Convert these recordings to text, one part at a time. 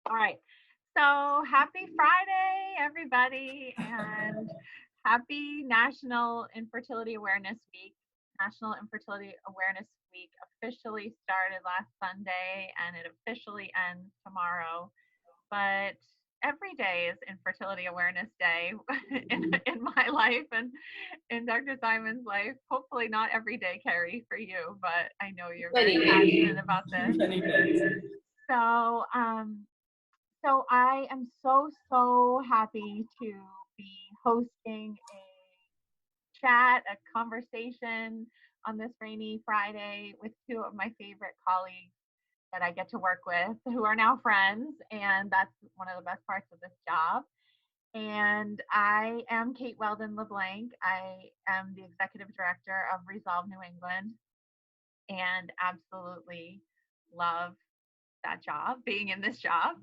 All right. So happy Friday, everybody, and happy National Infertility Awareness Week. National Infertility Awareness Week officially started last Sunday and it officially ends tomorrow. But every day is Infertility Awareness Day in my life and in Dr. Simon's life. Hopefully not every day, Kerry, for you, but I know you're very passionate about this. So, so I am so happy to be hosting a chat, a conversation on this rainy Friday with two of my favorite colleagues that I get to work with who are now friends. And that's one of the best parts of this job. And I am Kate Weldon LeBlanc. I am the executive director of Resolve New England and absolutely love that job, being in this job.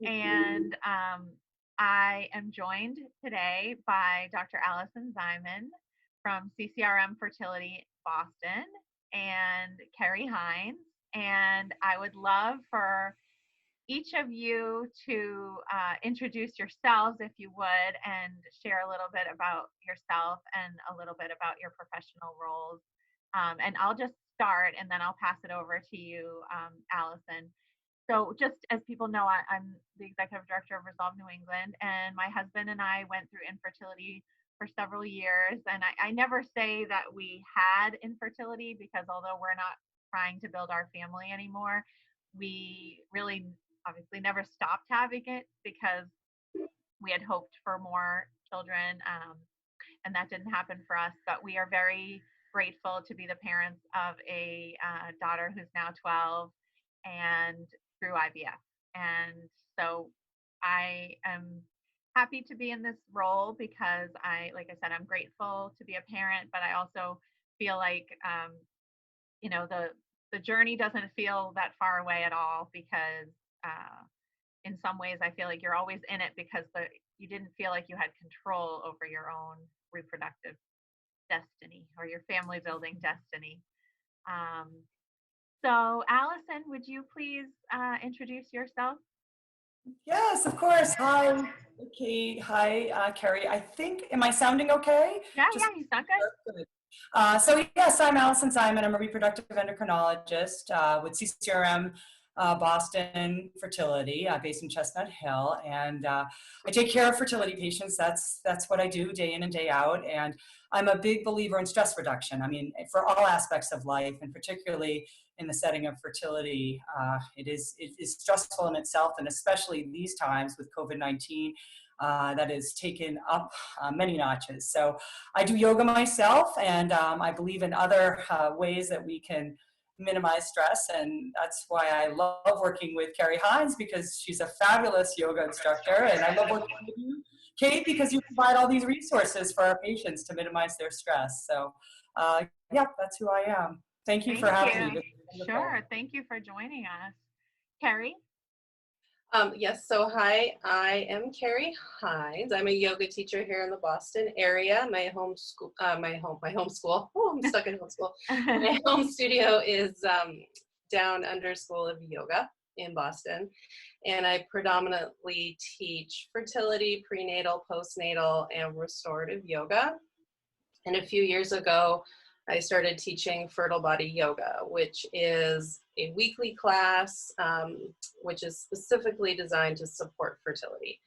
And I am joined today by Dr. Alison Zimon from CCRM Fertility Boston and Carrie Hines. And I would love for each of you to introduce yourselves, if you would, and share a little bit about yourself and a little bit about your professional roles. And I'll just start and then I'll pass it over to you, Alison. So just as people know, I'm the executive director of Resolve New England, and my husband and I went through infertility for several years. And I never say that we had infertility because although we're not trying to build our family anymore, we really obviously never stopped having it because we had hoped for more children, and that didn't happen for us. But we are very grateful to be the parents of a daughter who's now 12 and through IVF. And so I am happy to be in this role because like I said, I'm grateful to be a parent, but I also feel like, the journey doesn't feel that far away at all because in some ways I feel like you're always in it because you didn't feel like you had control over your own reproductive destiny or your family building destiny. So Alison, would you please introduce yourself? Yes, of course. Hi, Kate. Hi, Kerry. Am I sounding okay? Yeah, you sound good. So yes, I'm Alison Zimon. I'm a reproductive endocrinologist with CCRM Boston Fertility, based in Chestnut Hill, and I take care of fertility patients. That's what I do day in and day out, and I'm a big believer in stress reduction. I mean, for all aspects of life, and particularly in the setting of fertility, it is stressful in itself, and especially these times with COVID-19. That is taken up many notches. So I do yoga myself, and I believe in other ways that we can minimize stress, and that's why I love working with Carrie Hines, because she's a fabulous yoga instructor, and I love working with you, Kate, because you provide all these resources for our patients to minimize their stress. So yeah, that's who I am. Thank you for having me. Sure, thank you for joining us. Carrie? Yes, so hi, I am Carrie Hines. I'm a yoga teacher here in the Boston area. My home school, oh, I'm stuck in home school. My home studio is down under School of Yoga in Boston. And I predominantly teach fertility, prenatal, postnatal, and restorative yoga. And a few years ago, I started teaching Fertile Body Yoga, which is a weekly class, which is specifically designed to support fertility.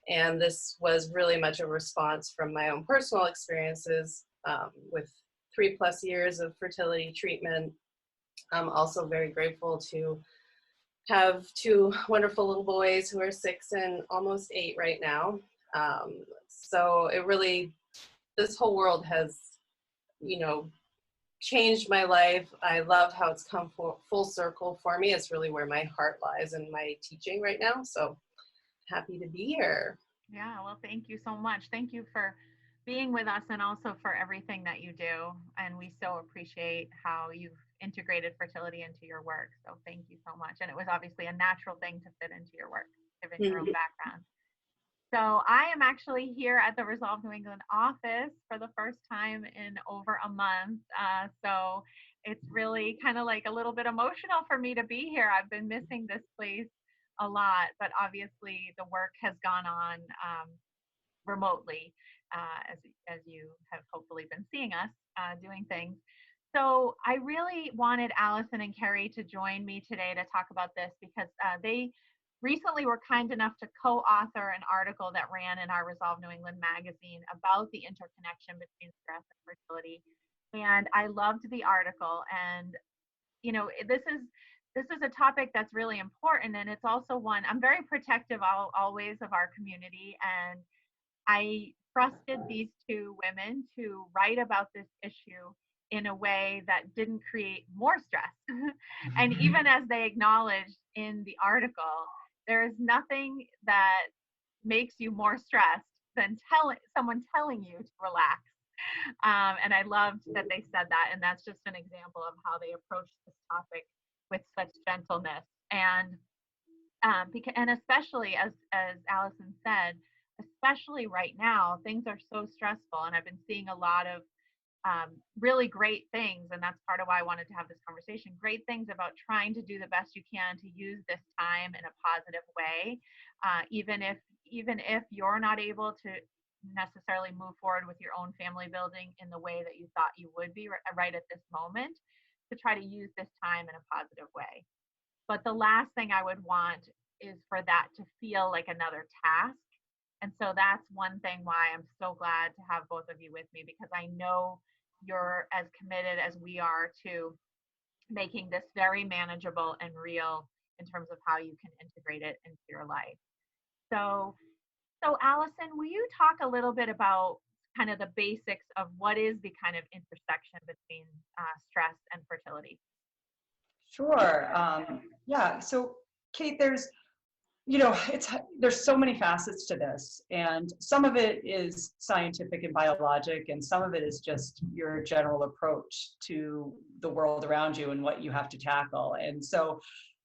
And this was really much a response from my own personal experiences with 3+ years of fertility treatment. I'm also very grateful to have 2 wonderful little boys who are 6 and almost 8 right now. So it really, this whole world has, changed my life. I love how it's come full circle for me. It's really where my heart lies in my teaching right now. So happy to be here. Yeah, well, thank you so much. Thank you for being with us and also for everything that you do. And we so appreciate how you've integrated fertility into your work. So thank you so much. And it was obviously a natural thing to fit into your work, given your own background. So I am actually here at the Resolve New England office for the first time in over a month. So it's really kind of like a little bit emotional for me to be here. I've been missing this place a lot, but obviously the work has gone on remotely, as you have hopefully been seeing us doing things. So I really wanted Alison and Kerry to join me today to talk about this because they recently were kind enough to co-author an article that ran in our Resolve New England magazine about the interconnection between stress and fertility. And I loved the article. And, you know, this is a topic that's really important. And it's also one, I'm very protective always of our community. And I trusted these two women to write about this issue in a way that didn't create more stress. And even as they acknowledged in the article, there is nothing that makes you more stressed than someone telling you to relax. And I loved that they said that. And that's just an example of how they approached this topic with such gentleness. And and especially as Alison said, especially right now, things are so stressful. And I've been seeing a lot of really great things, and that's part of why I wanted to have this conversation. Great things about trying to do the best you can to use this time in a positive way, even if you're not able to necessarily move forward with your own family building in the way that you thought you would be right at this moment, to try to use this time in a positive way. But the last thing I would want is for that to feel like another task. And so that's one thing why I'm so glad to have both of you with me, because I know you're as committed as we are to making this very manageable and real in terms of how you can integrate it into your life. So Alison, will you talk a little bit about kind of the basics of what is the kind of intersection between stress and fertility? Sure. Yeah. So, Kate, there's so many facets to this, and some of it is scientific and biologic, and some of it is just your general approach to the world around you and what you have to tackle. And so,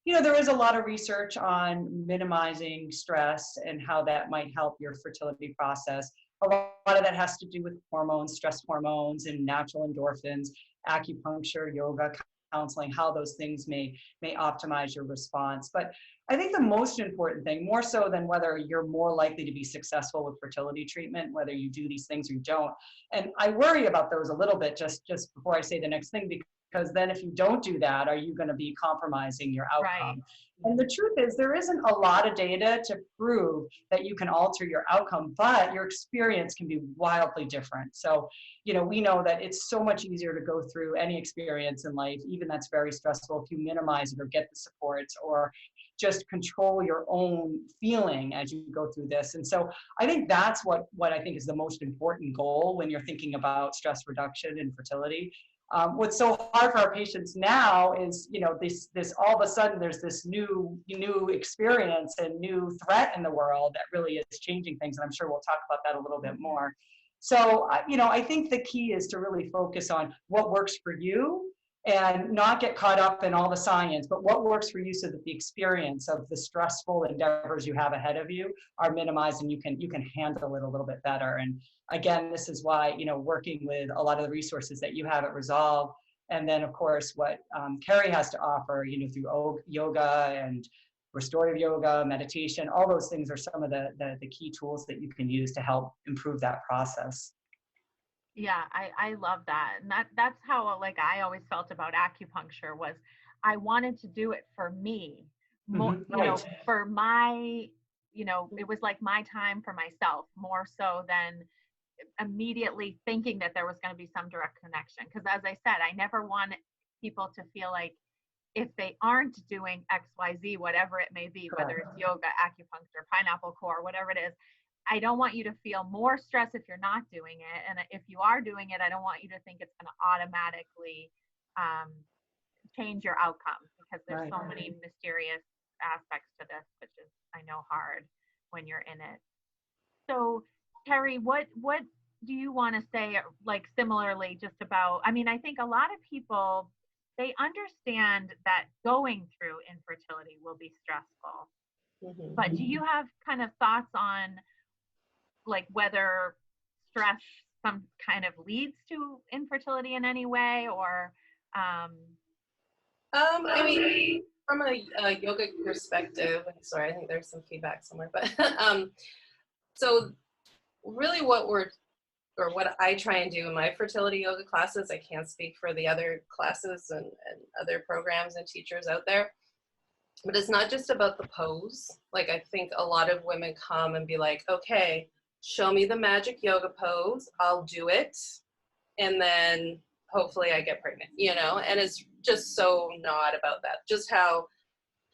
there is a lot of research on minimizing stress and how that might help your fertility process. A lot of that has to do with hormones, stress hormones, and natural endorphins, acupuncture, yoga, counseling, how those things may optimize your response. But I think the most important thing, more so than whether you're more likely to be successful with fertility treatment, whether you do these things or you don't. And I worry about those a little bit just before I say the next thing, because then if you don't do that, are you going to be compromising your outcome? Right. And the truth is, there isn't a lot of data to prove that you can alter your outcome, but your experience can be wildly different. So, we know that it's so much easier to go through any experience in life, even that's very stressful, if you minimize it or get the supports or just control your own feeling as you go through this. And so I think that's what I think is the most important goal when you're thinking about stress reduction and fertility. What's so hard for our patients now is, this all of a sudden there's this new experience and new threat in the world that really is changing things. And I'm sure we'll talk about that a little bit more. So, I think the key is to really focus on what works for you and not get caught up in all the science, but what works for you so that the experience of the stressful endeavors you have ahead of you are minimized and you can handle it a little bit better. And again, this is why, working with a lot of the resources that you have at Resolve, and then of course what Kerry has to offer, through yoga and restorative yoga, meditation, all those things are some of the key tools that you can use to help improve that process. Yeah, I love that. And that's how I always felt about acupuncture was I wanted to do it for me. More, right. For my, it was like my time for myself more so than immediately thinking that there was going to be some direct connection. Because as I said, I never want people to feel like if they aren't doing XYZ, whatever it may be, whether it's yoga, acupuncture, pineapple core, whatever it is, I don't want you to feel more stress if you're not doing it. And if you are doing it, I don't want you to think it's going to automatically change your outcome, because there's so many mysterious aspects to this, which is, I know, hard when you're in it. So, Kerry, what do you want to say, similarly, just about, I think a lot of people, they understand that going through infertility will be stressful. Mm-hmm. But do you have kind of thoughts on whether stress some kind of leads to infertility in any way, or from a yogic perspective, sorry, I think there's some feedback somewhere, but so really what I try and do in my fertility yoga classes, I can't speak for the other classes and other programs and teachers out there, but it's not just about the pose. Like, I think a lot of women come and be like, okay, show me the magic yoga pose, I'll do it, and then hopefully I get pregnant, and it's just so not about that. Just how,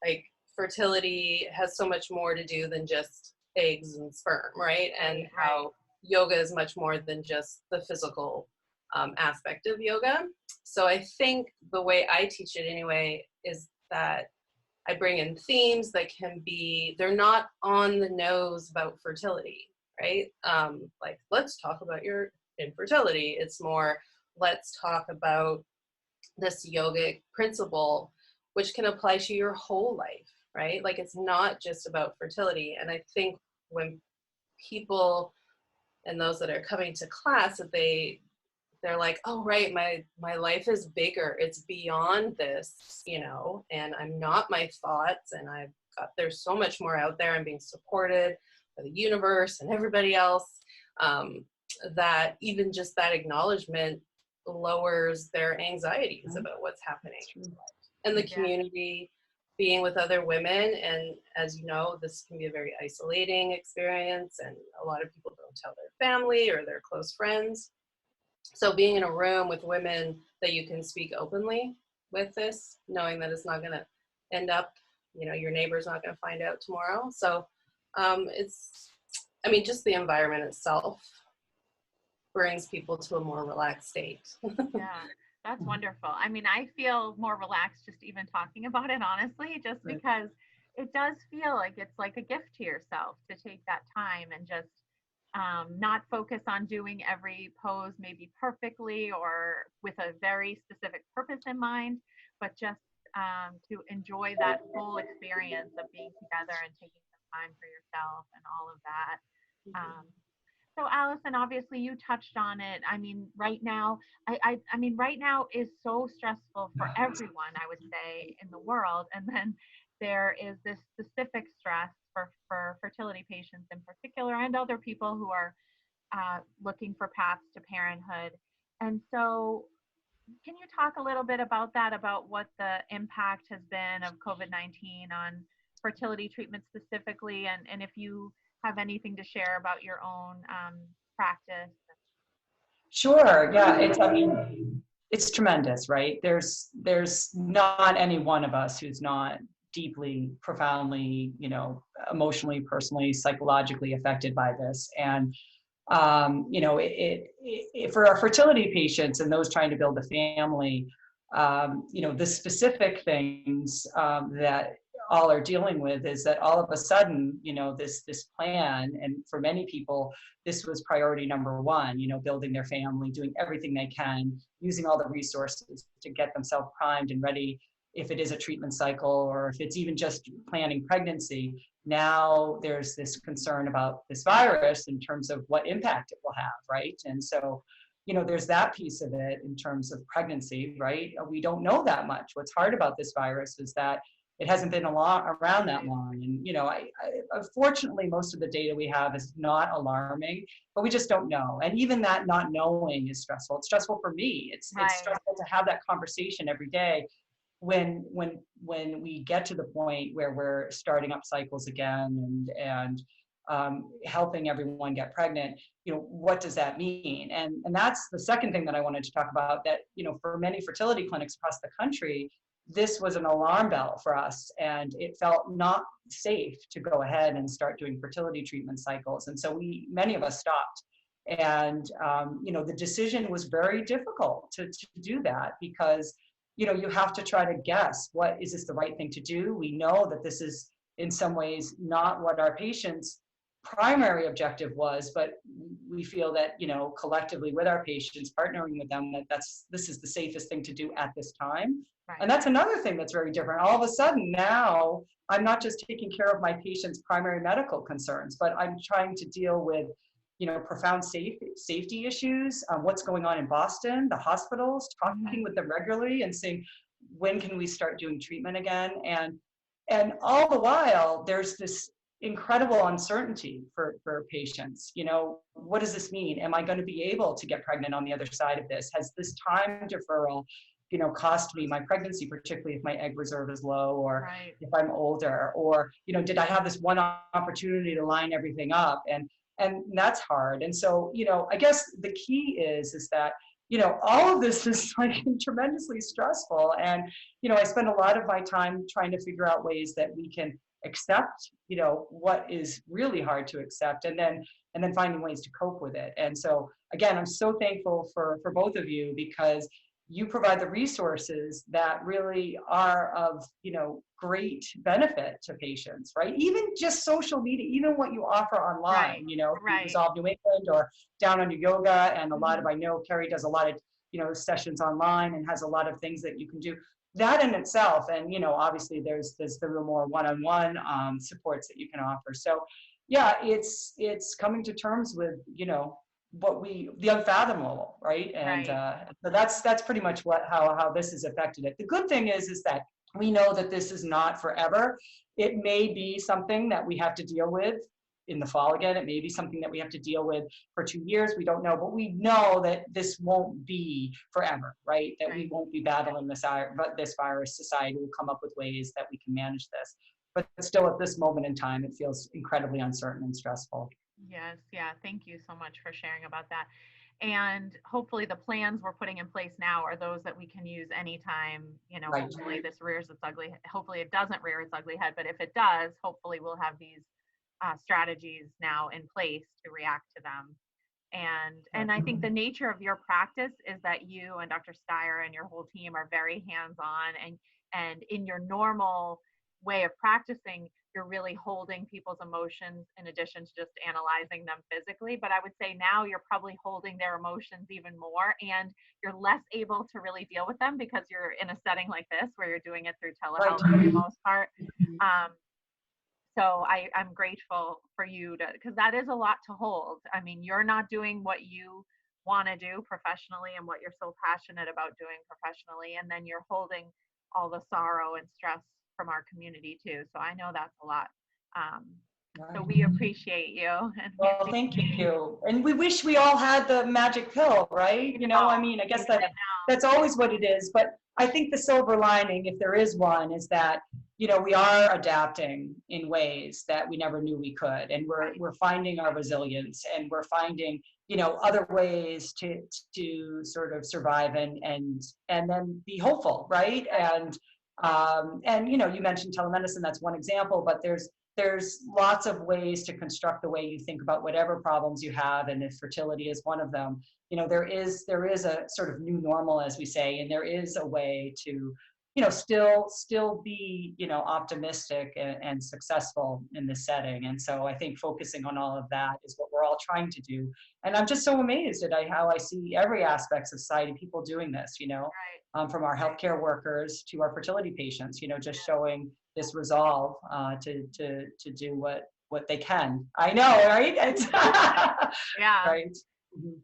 like, fertility has so much more to do than just eggs and sperm, right? And how yoga is much more than just the physical aspect of yoga. So I think the way I teach it anyway is that I bring in themes that they're not on the nose about fertility, right? Like, let's talk about your infertility. It's more, let's talk about this yogic principle, which can apply to your whole life, right? Like, it's not just about fertility. And I think when people and those that are coming to class, that they're like, oh, right, my life is bigger. It's beyond this, and I'm not my thoughts, and there's so much more out there. I'm being supported by the universe and everybody else, that even just that acknowledgement lowers their anxieties about what's happening. And the community, being with other women, and as you know, this can be a very isolating experience, and a lot of people don't tell their family or their close friends. So being in a room with women that you can speak openly with this, knowing that it's not going to end up, your neighbor's not going to find out tomorrow. So just the environment itself brings people to a more relaxed state. Yeah, that's wonderful. I mean, I feel more relaxed just even talking about it, honestly, just because it does feel like it's like a gift to yourself to take that time and just not focus on doing every pose maybe perfectly or with a very specific purpose in mind, but just to enjoy that full experience of being together and taking some time for yourself and all of that. So Alison, obviously you touched on it. I mean, right now, I mean, right now is so stressful for everyone, I would say, in the world. And then there is this specific stress for fertility patients in particular, and other people who are looking for paths to parenthood. And so can you talk a little bit about that, about what the impact has been of COVID-19 on fertility treatment specifically, and if you have anything to share about your own practice? Sure. Yeah. It's tremendous, right? There's not any one of us who's not deeply, profoundly, emotionally, personally, psychologically affected by this. And, for our fertility patients and those trying to build a family, the specific things that all are dealing with is that all of a sudden, this plan, and for many people, this was priority number one, building their family, doing everything they can, using all the resources to get themselves primed and ready if it is a treatment cycle or if it's even just planning pregnancy. Now there's this concern about this virus in terms of what impact it will have, right? And so, there's that piece of it in terms of pregnancy, right? We don't know that much. What's hard about this virus is that it hasn't been around that long. And, unfortunately, most of the data we have is not alarming, but we just don't know. And even that not knowing is stressful. It's stressful for me. It's stressful to have that conversation every day when we get to the point where we're starting up cycles again and helping everyone get pregnant. What does that mean? And that's the second thing that I wanted to talk about, that, for many fertility clinics across the country, this was an alarm bell for us, and it felt not safe to go ahead and start doing fertility treatment cycles. And so many of us stopped. And, the decision was very difficult to do that because, you have to try to guess, is this the right thing to do? We know that this is in some ways not what our patients' primary objective was, but we feel that, collectively with our patients, partnering with them, this is the safest thing to do at this time. Right. And that's another thing that's very different. All of a sudden now, I'm not just taking care of my patients' primary medical concerns, but I'm trying to deal with, profound safety issues, what's going on in Boston, the hospitals, talking with them regularly and saying, when can we start doing treatment again? And all the while, there's this incredible uncertainty for patients. You know, what does this mean? Am I going to be able to get pregnant on the other side of this? Has this time deferral, you know, cost me my pregnancy, particularly if my egg reserve is low, or Right. if I'm older, or, you know, did I have this one opportunity to line everything up? And that's hard. And so, you know, I guess the key is that, you know, all of this is like tremendously stressful. And, you know, I spend a lot of my time trying to figure out ways that we can accept, you know, what is really hard to accept, and then finding ways to cope with it. And so again, I'm so thankful for both of you, because you provide the resources that really are of, you know, great benefit to patients, right? Even just social media, even what you offer online, Right. you know, Right. Resolve New England or Down on Your Yoga, and a lot of, I know Kerry does a lot of, you know, sessions online and has a lot of things that you can do. That in itself, and, you know, obviously there's the real more one-on-one supports that you can offer. So yeah, it's coming to terms with, you know, the unfathomable, right? And Right. so that's pretty much how this has affected it. The good thing is that we know that this is not forever. It may be something that we have to deal with in the fall again. It may be something that we have to deal with for 2 years. We don't know, but we know that this won't be forever, right? That we won't be battling this virus. Society will come up with ways that we can manage this. But still, at this moment in time, it feels incredibly uncertain and stressful. Yes. Yeah. Thank you so much for sharing about that. And hopefully the plans we're putting in place now are those that we can use anytime, you know, Right. hopefully this rears its ugly, hopefully it doesn't rear its ugly head, but if it does, hopefully we'll have these strategies now in place to react to them. And I think the nature of your practice is that you and Dr. Steyer and your whole team are very hands-on, and in your normal way of practicing, you're really holding people's emotions in addition to just analyzing them physically. But I would say now you're probably holding their emotions even more, and you're less able to really deal with them because you're in a setting like this where you're doing it through telehealth for the most part. So I'm grateful for you because that is a lot to hold. I mean, you're not doing what you want to do professionally and what you're so passionate about doing professionally. And then you're holding all the sorrow and stress from our community too. So I know that's a lot. So we appreciate you. And well, thank you. And we wish we all had the magic pill, right? You know, I mean, I guess that's always what it is. But I think the silver lining, if there is one, is that, you know, we are adapting in ways that we never knew we could. And we're finding our resilience, and we're finding, you know, other ways to sort of survive and then be hopeful, right? And you know, you mentioned telemedicine, that's one example, but there's lots of ways to construct the way you think about whatever problems you have, and if fertility is one of them, you know, there is a sort of new normal, as we say, and there is a way to, you know, still be, you know, optimistic and successful in this setting. And so I think focusing on all of that is what we're all trying to do. And I'm just so amazed at how I see every aspect of society, people doing this, you know, from our healthcare workers to our fertility patients, you know, just showing this resolve to do what they can. I know, right? It's yeah. Right.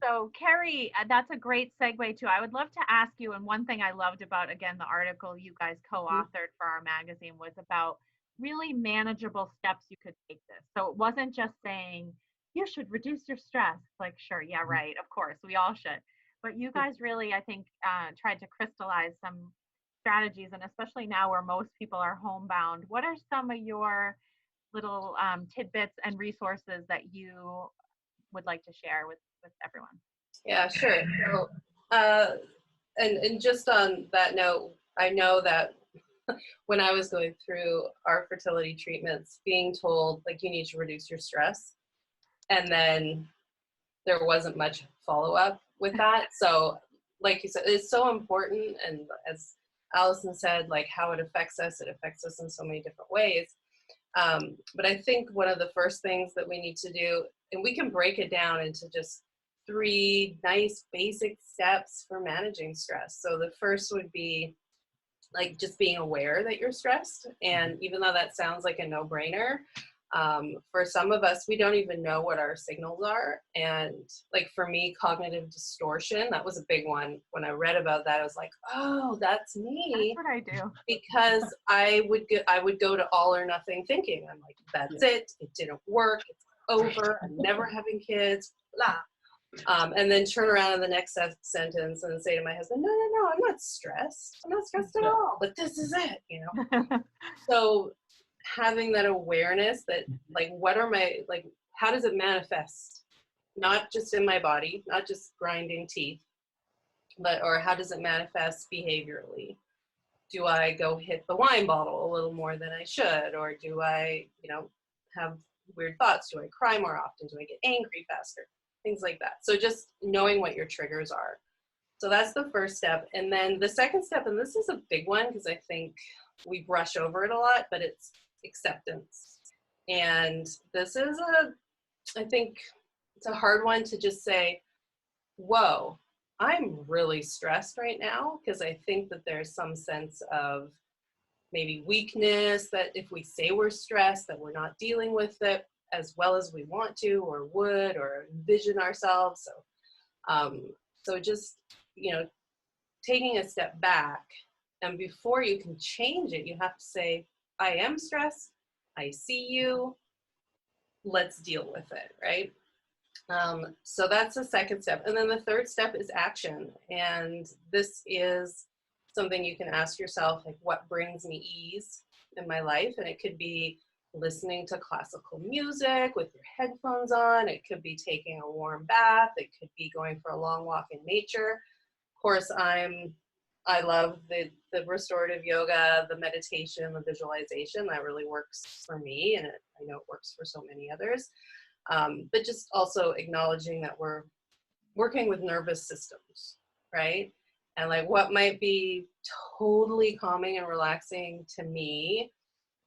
So Kerry, that's a great segue too. I would love to ask you, and one thing I loved about, again, the article you guys co-authored for our magazine was about really manageable steps you could take this. So it wasn't just saying, you should reduce your stress. Like, sure, yeah, right, of course, we all should. But you guys really, I think, tried to crystallize some strategies, and especially now where most people are homebound, what are some of your little tidbits and resources that you would like to share with everyone? Yeah, sure. So, and just on that note, I know that when I was going through our fertility treatments, being told like you need to reduce your stress, and then there wasn't much follow-up with that. So like you said, it's so important, and as Alison said, like how it affects us in so many different ways. But I think one of the first things that we need to do, and we can break it down into just 3 nice basic steps for managing stress. So the first would be like just being aware that you're stressed. And even though that sounds like a no-brainer, For some of us, we don't even know what our signals are. And like for me, cognitive distortion, that was a big one. When I read about that, I was like, oh, that's me. That's what I do. Because I would go to all or nothing thinking. I'm like, that's it. It didn't work. It's over. I'm never having kids. Blah. And then turn around in the next sentence and say to my husband, no, I'm not stressed. I'm not stressed at all, but this is it, you know? So having that awareness that like, what are my, like, how does it manifest? Not just in my body, not just grinding teeth, but, or how does it manifest behaviorally? Do I go hit the wine bottle a little more than I should? Or do I, you know, have weird thoughts? Do I cry more often? Do I get angry faster? Things like that. So just knowing what your triggers are. So that's the first step. And then the second step, and this is a big one because I think we brush over it a lot, but it's acceptance. And this is I think it's a hard one to just say, whoa, I'm really stressed right now, because I think that there's some sense of maybe weakness, that if we say we're stressed, that we're not dealing with it as well as we want to or would or envision ourselves. So just, you know, taking a step back, and before you can change it, you have to say, I am stressed, I see you, let's deal with it, right? So that's the second step. And then the third step is action. And this is something you can ask yourself, like, what brings me ease in my life? And it could be listening to classical music with your headphones on. It could be taking a warm bath. It could be going for a long walk in nature. Of course, I love the restorative yoga, the meditation, the visualization. That really works for me, and I know it works for so many others. But just also acknowledging that we're working with nervous systems, right? And like what might be totally calming and relaxing to me,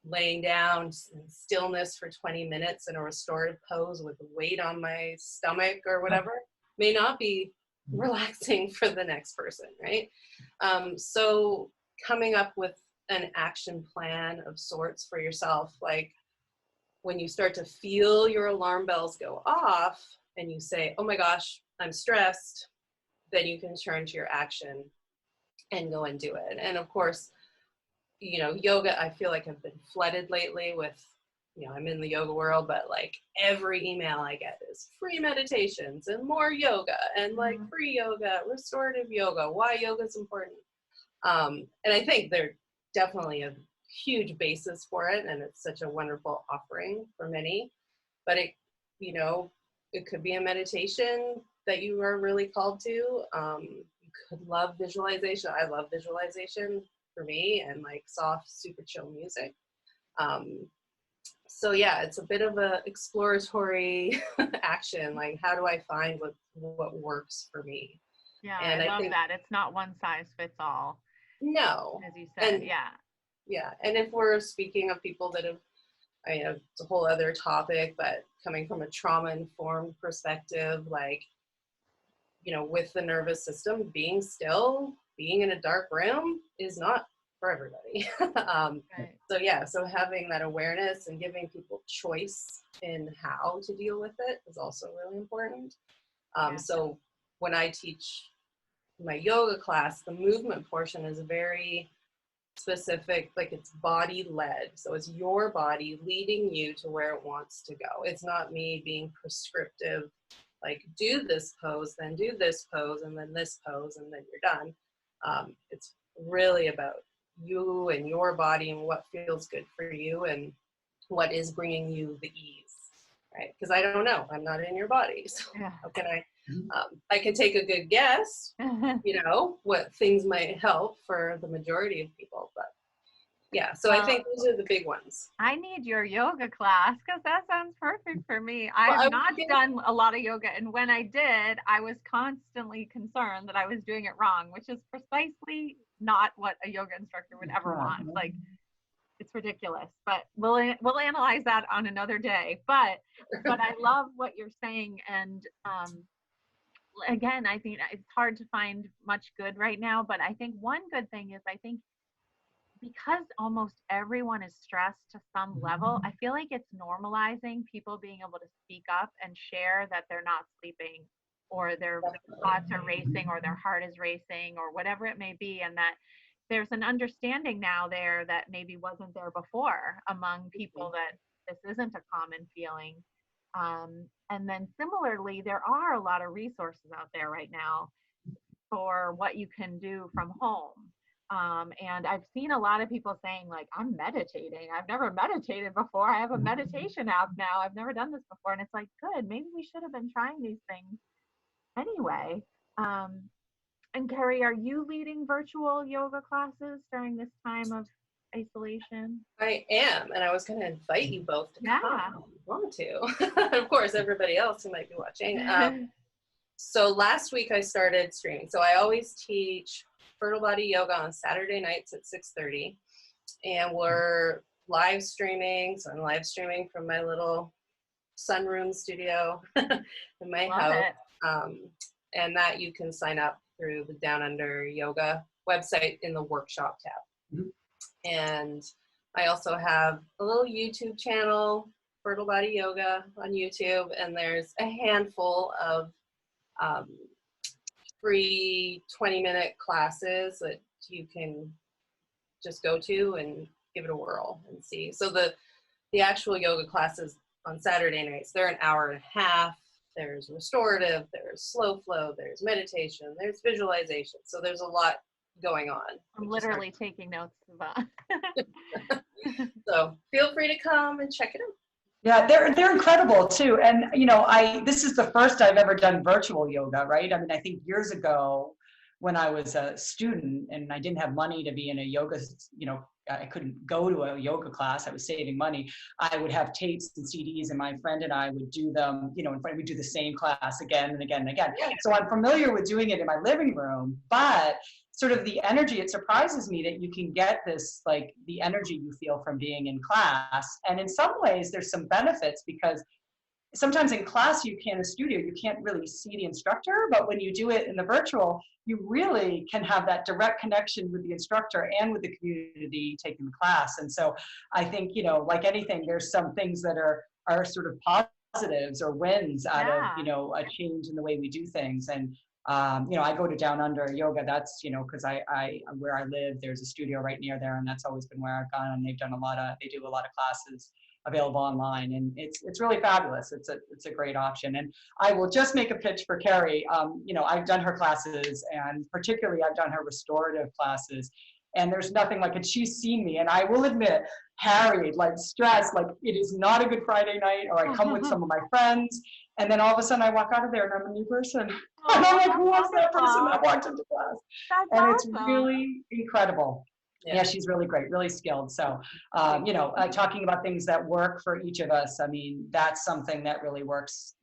laying down in stillness for 20 minutes in a restorative pose with weight on my stomach or whatever, may not be relaxing for the next person, right? So coming up with an action plan of sorts for yourself, like when you start to feel your alarm bells go off and you say, oh my gosh, I'm stressed, then you can turn to your action and go and do it. And of course, you know, yoga, I feel like I've been flooded lately with, you know, I'm in the yoga world, but like every email I get is free meditations and more yoga and like free yoga, restorative yoga, why yoga is important. And I think they're definitely a huge basis for it, and it's such a wonderful offering for many. But it, you know, it could be a meditation that you are really called to. You could love visualization. I love visualization for me, and like soft, super chill music. So yeah, it's a bit of a exploratory action. Like, how do I find what works for me? Yeah, And I love think, that. It's not one size fits all. No. As you said, And, yeah. Yeah, and if we're speaking of people that have, I know it's a whole other topic, but coming from a trauma-informed perspective, like, you know, with the nervous system, being still, being in a dark room is not for everybody. Right. So yeah, so having that awareness and giving people choice in how to deal with it is also really important. So when I teach my yoga class, the movement portion is very specific, like it's body led. So it's your body leading you to where it wants to go. It's not me being prescriptive, like do this pose, then do this pose, and then this pose, and then you're done. It's really about you and your body and what feels good for you and what is bringing you the ease, right? Because I don't know, I'm not in your body, so how can I can take a good guess, you know, what things might help for the majority of people, but yeah, so I think those are the big ones. I need your yoga class because that sounds perfect for me. I have not done a lot of yoga, and when I did, I was constantly concerned that I was doing it wrong, which is precisely not what a yoga instructor would ever want. Like, it's ridiculous, but we'll analyze that on another day. But I love what you're saying, and again, I think it's hard to find much good right now, but I think one good thing is I think because almost everyone is stressed to some level, I feel like it's normalizing people being able to speak up and share that they're not sleeping, or their thoughts are racing, or their heart is racing, or whatever it may be, and that there's an understanding now there that maybe wasn't there before among people, that this isn't a common feeling. And then similarly, there are a lot of resources out there right now for what you can do from home. And I've seen a lot of people saying, like, I'm meditating. I've never meditated before. I have a meditation app now. I've never done this before. And it's like, good, maybe we should have been trying these things anyway. And Kerry, are you leading virtual yoga classes during this time of isolation? I am, and I was going to invite you both to come Yeah. if you want to. Of course, everybody else who might be watching. So last week I started streaming. So I always teach fertile body yoga on Saturday nights at 6:30, and we're live streaming. So I'm live streaming from my little sunroom studio in my Love house. it. And that you can sign up through the Down Under Yoga website in the workshop tab. And I also have a little YouTube channel, Fertile Body Yoga on YouTube, and there's a handful of free 20-minute classes that you can just go to and give it a whirl and see. So the actual yoga classes on Saturday nights, they're an hour and a half. There's restorative, there's slow flow, there's meditation, there's visualization. So there's a lot going on. I'm literally taking notes about. So feel free to come and check it out. Yeah, they're incredible too. And this is the first I've ever done virtual yoga, right? I mean, I think years ago when I was a student and I didn't have money to be in a yoga, I couldn't go to a yoga class. I was saving money. I would have tapes and CDs, and my friend and I would do them, and we'd do the same class again and again and again. So I'm familiar with doing it in my living room, but sort of the energy, it surprises me that you can get this, like the energy you feel from being in class. And in some ways there's some benefits, because sometimes in class you can, in a studio, you can't really see the instructor, but when you do it in the virtual, you really can have that direct connection with the instructor and with the community taking the class. And so I think, like anything, there's some things that are sort of positives or wins out of, a change in the way we do things. And I go to Down Under Yoga. That's, because I where I live, there's a studio right near there, and that's always been where I've gone. And they do a lot of classes available online, and it's really fabulous. It's a great option. And I will just make a pitch for Kerry. I've done her classes, and particularly I've done her restorative classes. And there's nothing like it. She's seen me, and I will admit, harried, like stressed, like it is not a good Friday night, or I come with some of my friends, and then all of a sudden I walk out of there and I'm a new person. And I'm like, who was that person that walked into class? That's and awesome. It's really incredible. Yeah, she's really great, really skilled. So, talking about things that work for each of us, I mean, that's something that really works,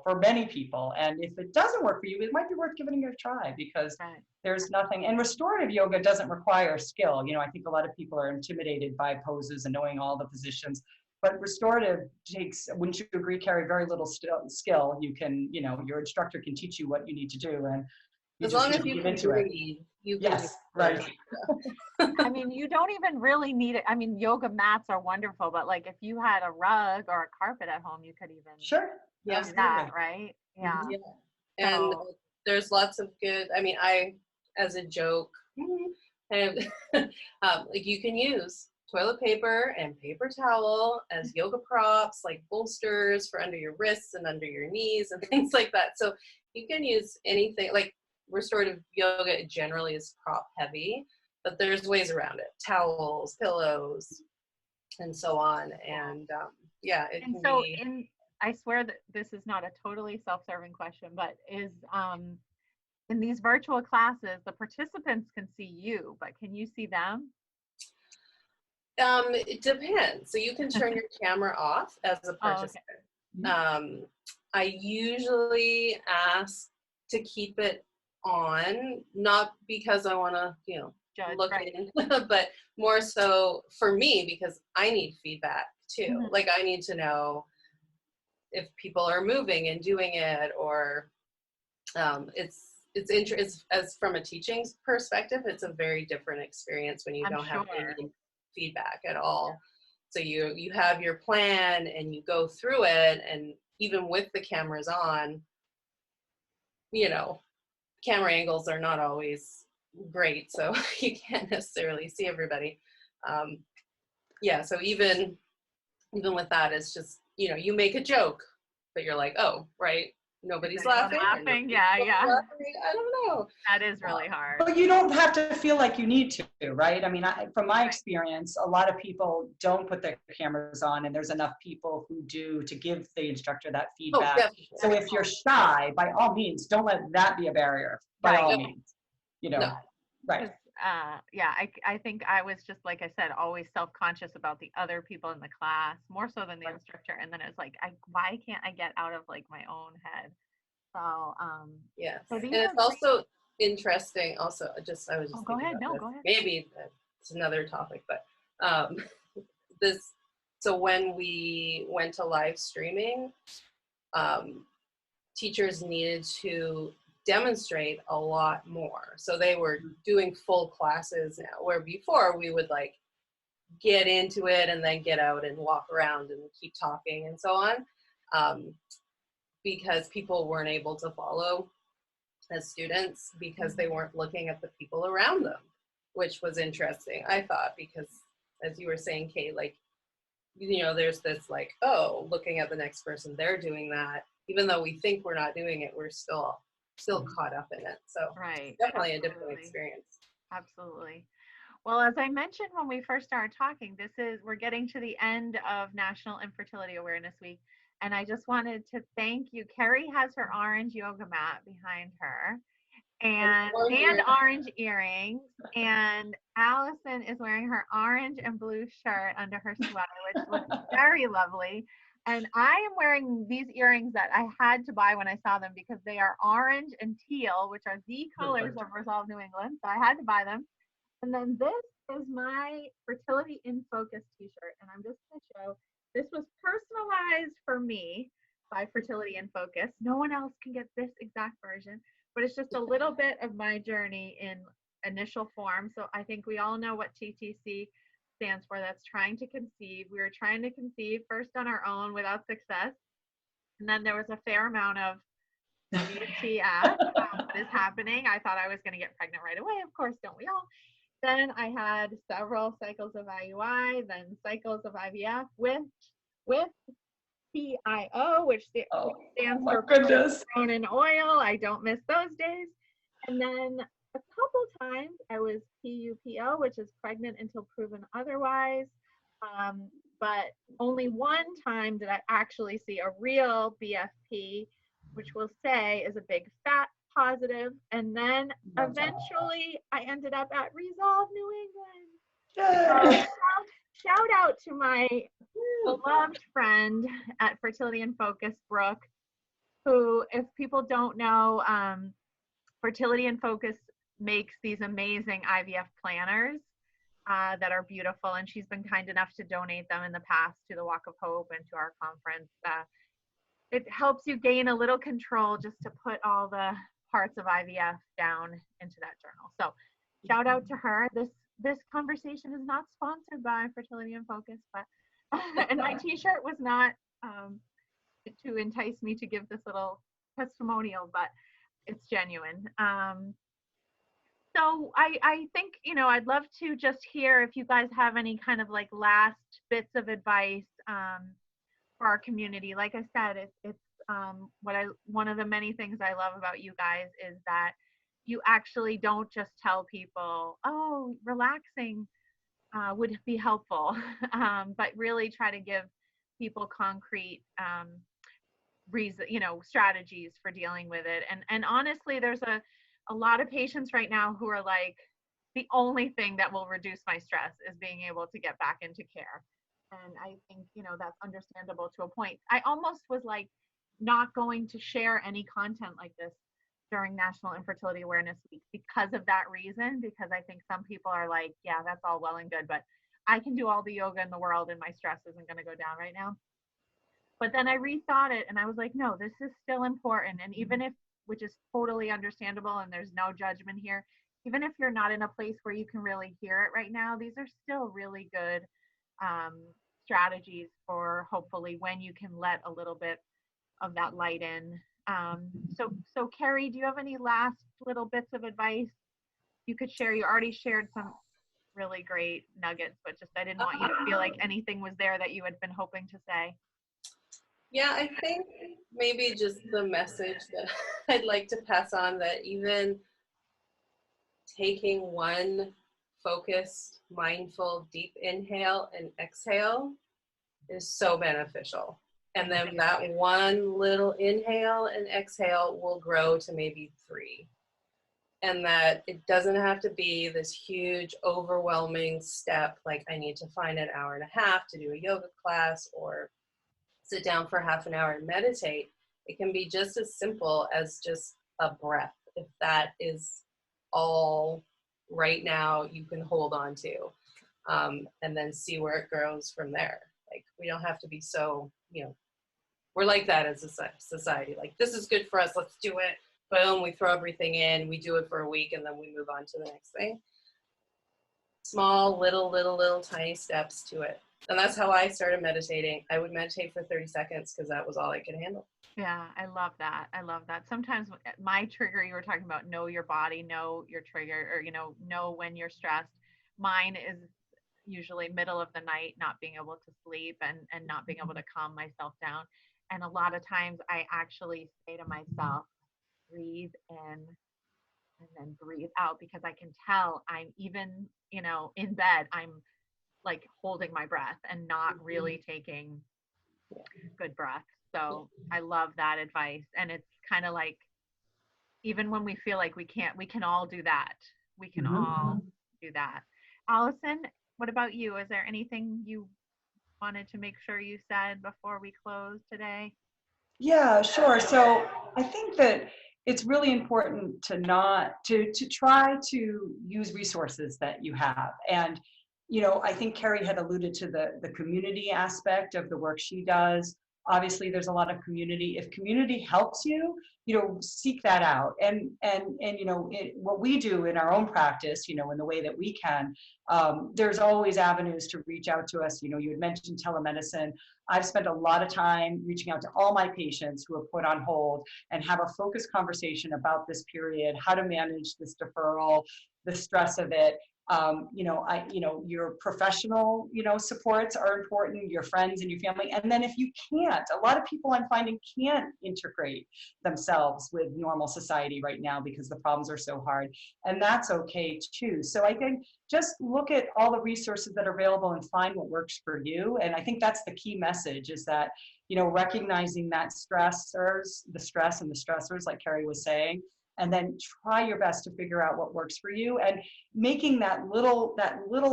for many people. And if it doesn't work for you, it might be worth giving it a try, because there's nothing, and restorative yoga doesn't require skill. I think a lot of people are intimidated by poses and knowing all the positions, but restorative takes, wouldn't you agree, Carrie, very little skill. You can, your instructor can teach you what you need to do, and as long as you can breathe, you can. Yes, right. I mean, you don't even really need it. I mean, yoga mats are wonderful, but like if you had a rug or a carpet at home, you could even do that, right? Yeah. And there's lots of good. I mean, I, as a joke, and like you can use toilet paper and paper towel as yoga props, like bolsters for under your wrists and under your knees and things like that. So you can use anything. Like restorative yoga generally is prop heavy, but there's ways around it: towels, pillows, and so on. And it can be. I swear that this is not a totally self-serving question, but is in these virtual classes, the participants can see you, but can you see them? It depends. So you can turn your camera off as a participant. I usually ask to keep it on, not because I want to, Judge, look in, but more so for me, because I need feedback too. Like I need to know if people are moving and doing it, or it's as from a teaching perspective, it's a very different experience when you I'm don't have sure. any feedback at all. So you have your plan and you go through it, and even with the cameras on, you know, camera angles are not always great, so you can't necessarily see everybody. Yeah, so even with that, it's just, you know, you make a joke, but you're like, oh, right, nobody's Is anyone laughing. laughing? Yeah, yeah. Laughing? I don't know. That is really hard. But you don't have to feel like you need to, right? I mean, from my Right. experience, a lot of people don't put their cameras on, and there's enough people who do to give the instructor that Oh, feedback. definitely. So if you're shy, by all means, don't let that be a barrier. By Right. all No. means, you know, No. right. Yeah, I think I was just, like I said, always self-conscious about the other people in the class, more so than the Right. instructor. And then it's like, why can't I get out of like my own head? So, Yes. so these And are it's also interesting. Also, I was just go thinking ahead. about No, this. go ahead. Maybe it's another topic, but this. So when we went to live streaming, teachers needed to demonstrate a lot more. So they were doing full classes now, where before we would like get into it and then get out and walk around and keep talking and so on, because people weren't able to follow as students because they weren't looking at the people around them, which was interesting, I thought, because as you were saying, Kate, like, you know, there's this like, oh, looking at the next person, they're doing that. Even though we think we're not doing it, we're still caught up in it. So Right. definitely a different Absolutely. experience. Absolutely. Well, as I mentioned when we first started talking, we're getting to the end of National Infertility Awareness Week. And I just wanted to thank you. Kerry has her orange yoga mat behind her and orange earrings. And Alison is wearing her orange and blue shirt under her sweater, which looks very lovely. And I am wearing these earrings that I had to buy when I saw them because they are orange and teal, which are the colors of Resolve New England. So I had to buy them. And then this is my Fertility in Focus t-shirt. And I'm just going to show, this was personalized for me by Fertility in Focus. No one else can get this exact version, but it's just a little bit of my journey in initial form. So I think we all know what TTC stands for. That's trying to conceive. We were trying to conceive first on our own without success. And then there was a fair amount of WTF, what is happening? I thought I was going to get pregnant right away. Of course, don't we all? Then I had several cycles of IUI, then cycles of IVF with PIO, which stands for progesterone and oil. I don't miss those days. And then a couple times I was PUPO, which is pregnant until proven otherwise. But only one time did I actually see a real BFP, which we'll say is a big fat positive. And then eventually I ended up at Resolve New England. So shout out to my beloved friend at Fertility in Focus, Brooke, who, if people don't know, Fertility in Focus makes these amazing IVF planners that are beautiful. And she's been kind enough to donate them in the past to the Walk of Hope and to our conference. It helps you gain a little control just to put all the parts of IVF down into that journal. So shout out to her. This conversation is not sponsored by Fertility in Focus, but and my t-shirt was not to entice me to give this little testimonial, but it's genuine. So I think, you know, I'd love to just hear if you guys have any kind of like last bits of advice for our community. Like I said, it's one of the many things I love about you guys is that you actually don't just tell people, oh, relaxing would be helpful, but really try to give people concrete reason, you know, strategies for dealing with it. And honestly, there's a lot of patients right now who are like, the only thing that will reduce my stress is being able to get back into care. And I think, you know, that's understandable to a point. I almost was like not going to share any content like this during National Infertility Awareness Week because of that reason, because I think some people are like, yeah, that's all well and good, but I can do all the yoga in the world and my stress isn't going to go down right now. But then I rethought it and I was like, no, this is still important. And even if which is totally understandable, and there's no judgment here. Even if you're not in a place where you can really hear it right now, these are still really good um, strategies for hopefully when you can let a little bit of that light in. So Kerry, do you have any last little bits of advice you could share? You already shared some really great nuggets, but just I didn't want you to feel like anything was there that you had been hoping to say. Yeah, I think maybe just the message that I'd like to pass on, that even taking one focused, mindful, deep inhale and exhale is so beneficial. And then that one little inhale and exhale will grow to maybe 3. And that it doesn't have to be this huge, overwhelming step, like I need to find an hour and a half to do a yoga class or sit down for half an hour and meditate. It can be just as simple as just a breath, if that is all right now you can hold on to, and then see where it grows from there. Like, we don't have to be so, we're like that as a society. Like, this is good for us, let's do it. Boom, we throw everything in, we do it for a week, and then we move on to the next thing. Small, little tiny steps to it. And that's how I started meditating. I would meditate for 30 seconds because that was all I could handle. Yeah, I love that. I love that. Sometimes my trigger, you were talking about, know your body, know your trigger, or, know when you're stressed. Mine is usually middle of the night, not being able to sleep and not being able to calm myself down. And a lot of times I actually say to myself, breathe in and then breathe out, because I can tell I'm even, in bed, I'm like holding my breath and not really taking good breaths. So I love that advice. And it's kind of like, even when we feel like we can't, we can all do that. We can all do that. Alison, what about you? Is there anything you wanted to make sure you said before we close today? Yeah, sure. So I think that it's really important to not to try to use resources that you have. And I think Kerry had alluded to the community aspect of the work she does. Obviously, there's a lot of community. If community helps you, seek that out. And what we do in our own practice, in the way that we can, there's always avenues to reach out to us. You had mentioned telemedicine. I've spent a lot of time reaching out to all my patients who are put on hold and have a focused conversation about this period, how to manage this deferral, the stress of it. Your professional, supports are important, your friends and your family. And then if you can't, a lot of people I'm finding can't integrate themselves with normal society right now because the problems are so hard. And that's okay too. So I think just look at all the resources that are available and find what works for you. And I think that's the key message, is that, recognizing that the stress and the stressors, like Kerry was saying, and then try your best to figure out what works for you. And making that little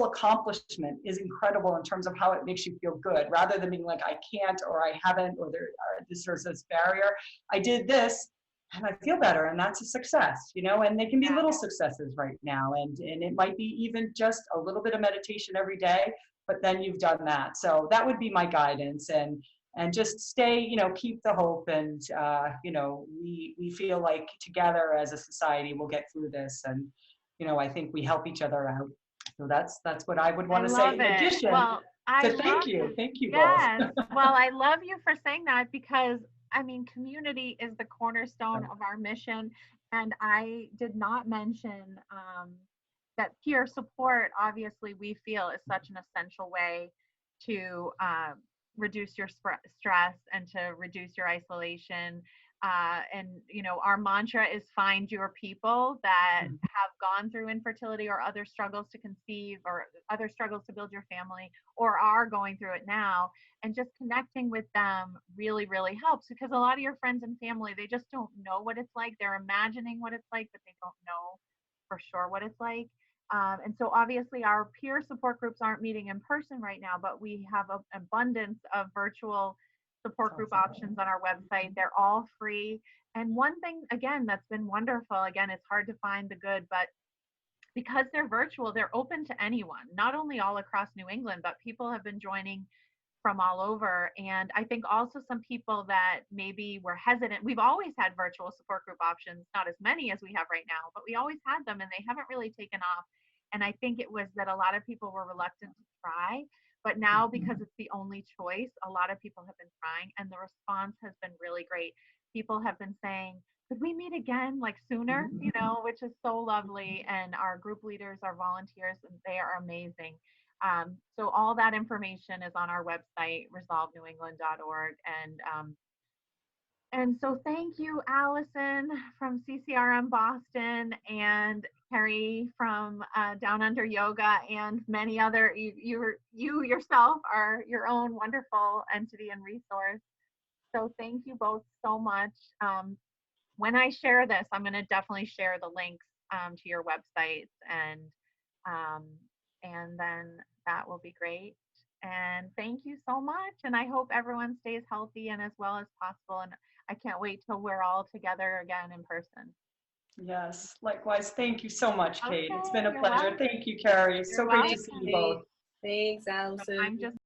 accomplishment is incredible in terms of how it makes you feel good, rather than being like, I can't, or I haven't, or there's this barrier. I did this and I feel better, and that's a success, and they can be little successes right now. And it might be even just a little bit of meditation every day, but then you've done that. So that would be my guidance. And just stay, keep the hope. And, we feel like together as a society, we'll get through this. And, I think we help each other out. So that's what I would want to say. In addition, thank you. Thank you yes. both. Well, I love you for saying that, because community is the cornerstone of our mission. And I did not mention that peer support, obviously, we feel is such an essential way to reduce your stress and to reduce your isolation. Our mantra is find your people that have gone through infertility or other struggles to conceive or other struggles to build your family or are going through it now. And just connecting with them really, really helps, because a lot of your friends and family, they just don't know what it's like. They're imagining what it's like, but they don't know for sure what it's like. And so obviously our peer support groups aren't meeting in person right now, but we have an abundance of virtual support group options on our website. They're all free. And one thing, again, that's been wonderful, again, it's hard to find the good, but because they're virtual, they're open to anyone, not only all across New England, but people have been joining from all over. And I think also some people that maybe were hesitant. We've always had virtual support group options, not as many as we have right now, but we always had them and they haven't really taken off. And I think it was that a lot of people were reluctant to try. But now, because it's the only choice, a lot of people have been trying, and the response has been really great. People have been saying, could we meet again, like sooner, you know, which is so lovely. And our group leaders are volunteers, and they are amazing. So all that information is on our website, resolvenewengland.org. And so thank you, Alison from CCRM Boston, and Kerry from Down Under Yoga, and many other, you yourself are your own wonderful entity and resource. So thank you both so much. When I share this, I'm going to definitely share the links to your websites, um, and then that will be great. And thank you so much. And I hope everyone stays healthy and as well as possible. And I can't wait till we're all together again in person. Yes, likewise. Thank you so much, Kate. Okay, It's been a you're pleasure. welcome. Thank you, Carrie. You're So great to see you both. Thanks, Alison. I'm just